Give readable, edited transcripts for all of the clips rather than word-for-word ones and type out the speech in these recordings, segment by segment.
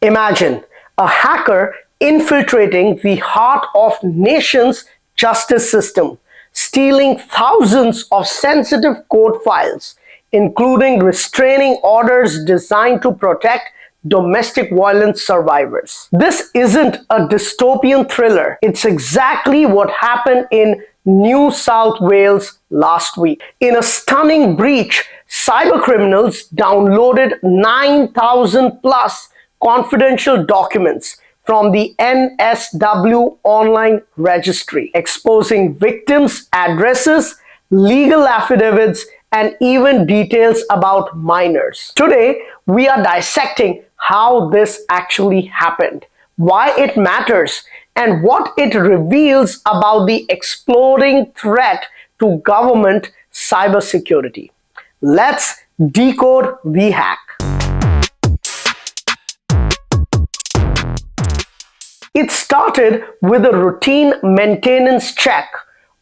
Imagine a hacker infiltrating the heart of nation's justice system, stealing thousands of sensitive court files, including restraining orders designed to protect domestic violence survivors. This isn't a dystopian thriller. It's exactly what happened in New South Wales last week. In a stunning breach, cybercriminals downloaded 9,000 plus confidential documents from the NSW online registry, exposing victims' addresses, legal affidavits, and even details about minors. Today, we are dissecting how this actually happened, why it matters, and what it reveals about the exploding threat to government cybersecurity. Let's decode the hack. It started with a routine maintenance check.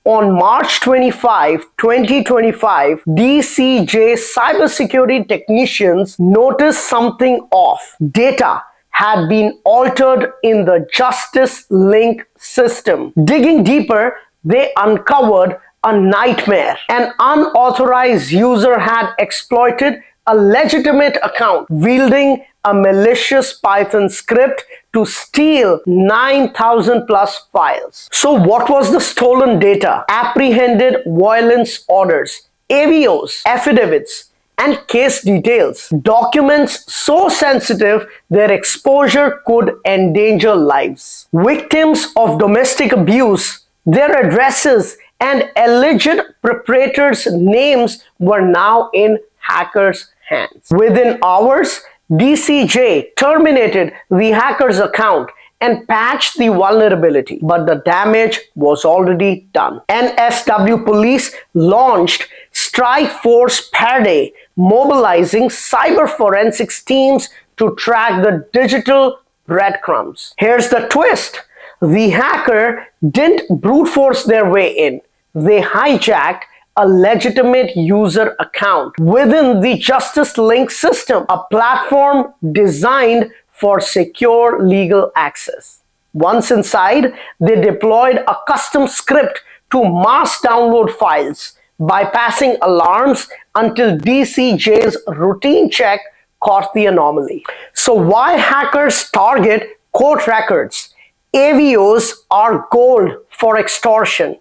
On March 25, 2025, DCJ cybersecurity technicians noticed something off. Data had been altered in the JusticeLink system. Digging deeper, they uncovered a nightmare. An unauthorized user had exploited a legitimate account, wielding a malicious Python script to steal 9,000 plus files. So what was the stolen data? Apprehended violence orders, AVOs, affidavits, and case details. Documents so sensitive their exposure could endanger lives. Victims of domestic abuse, their addresses and alleged perpetrators' names were now in hackers' hands. Within hours, DCJ terminated the hacker's account and patched the vulnerability, but the damage was already done. NSW police launched Strike Force per day, mobilizing cyber forensics teams to track the digital breadcrumbs. Here's the twist. The hacker didn't brute force their way in. They hijacked a legitimate user account within the JusticeLink system, a platform designed for secure legal access. Once inside, they deployed a custom script to mass download files, bypassing alarms until DCJ's routine check caught the anomaly. So why hackers target court records? AVOs are gold for extortion.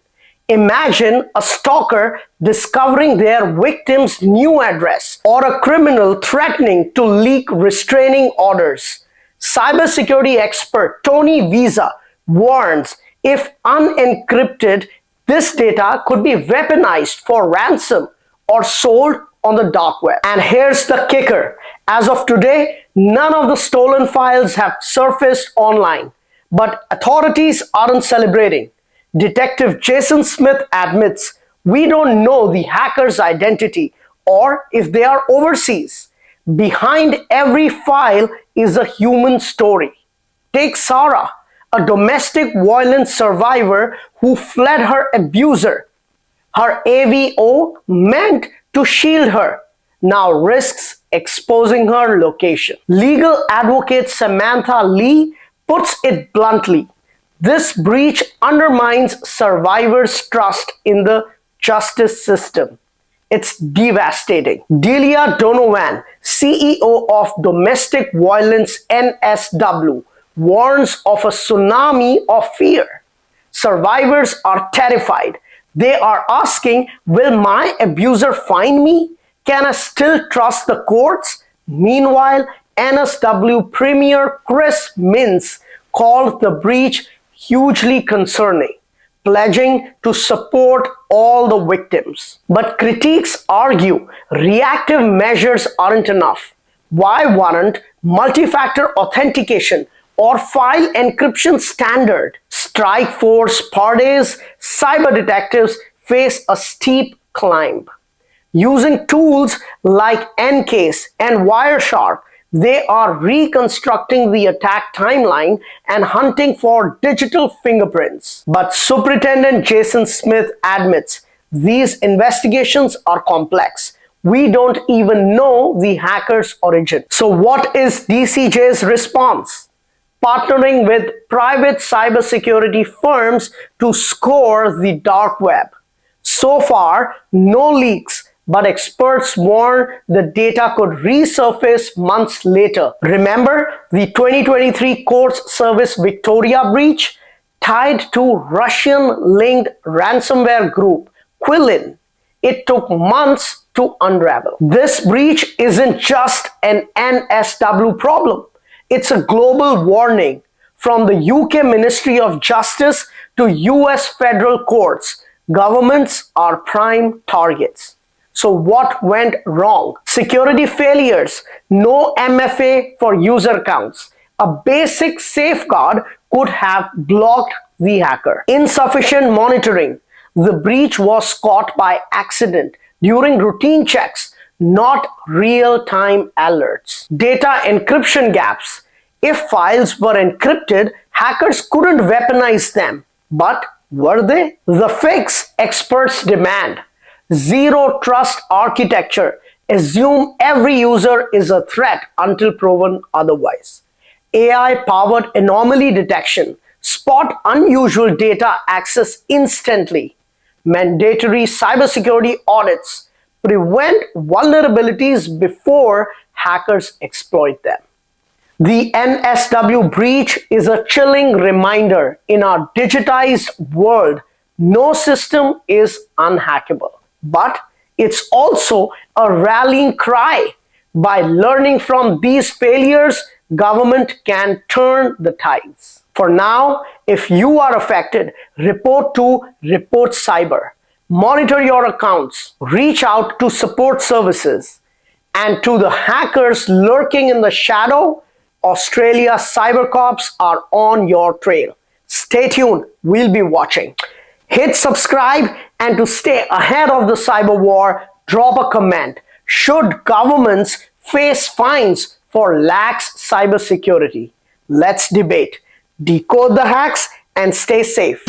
Imagine a stalker discovering their victim's new address, or a criminal threatening to leak restraining orders. Cybersecurity expert Tony Visa warns if unencrypted, this data could be weaponized for ransom or sold on the dark web. And here's the kicker. As of today, none of the stolen files have surfaced online, but authorities aren't celebrating. Detective Jason Smith admits, "We don't know the hacker's identity or if they are overseas. Behind every file is a human story." Take Sarah, a domestic violence survivor who fled her abuser. Her AVO meant to shield her, now risks exposing her location. Legal advocate Samantha Lee puts it bluntly. This breach undermines survivors' trust in the justice system. It's devastating. Delia Donovan, CEO of Domestic Violence NSW, warns of a tsunami of fear. Survivors are terrified. They are asking, will my abuser find me? Can I still trust the courts? Meanwhile, NSW Premier Chris Mintz called the breach hugely concerning, pledging to support all the victims. But critics argue reactive measures aren't enough. Why weren't multi-factor authentication or file encryption standard? Strike Force per day's cyber detectives face a steep climb. Using tools like Encase and Wireshark, they are reconstructing the attack timeline and hunting for digital fingerprints. But Superintendent Jason Smith admits these investigations are complex. we don't even know the hacker's origin. So what is DCJ's response? Partnering with private cybersecurity firms to score the dark web. So far, no leaks, but experts warn the data could resurface months later. Remember the 2023 Courts Service Victoria breach tied to Russian-linked ransomware group Quillin? It took months to unravel. This breach isn't just an NSW problem. It's a global warning from the UK Ministry of Justice to US federal courts. Governments are prime targets. So what went wrong? Security failures, no MFA for user accounts. A basic safeguard could have blocked the hacker. Insufficient monitoring. The breach was caught by accident during routine checks, not real-time alerts. Data encryption gaps. If files were encrypted, hackers couldn't weaponize them. But were they? The fix experts demand. Zero trust architecture. Assume every user is a threat until proven otherwise. AI-powered anomaly detection. Spot unusual data access instantly. Mandatory cybersecurity audits. Prevent vulnerabilities before hackers exploit them. The NSW breach is a chilling reminder in our digitized world. No system is unhackable, but it's also a rallying cry. By learning from these failures, government can turn the tides. For now, if you are affected, report to Report Cyber. Monitor your accounts, reach out to support services, and to the hackers lurking in the shadow, Australia's cyber cops are on your trail. Stay tuned, we'll be watching. Hit subscribe, and to stay ahead of the cyber war, drop a comment. Should governments face fines for lax cybersecurity? Let's debate. Decode the hacks and stay safe.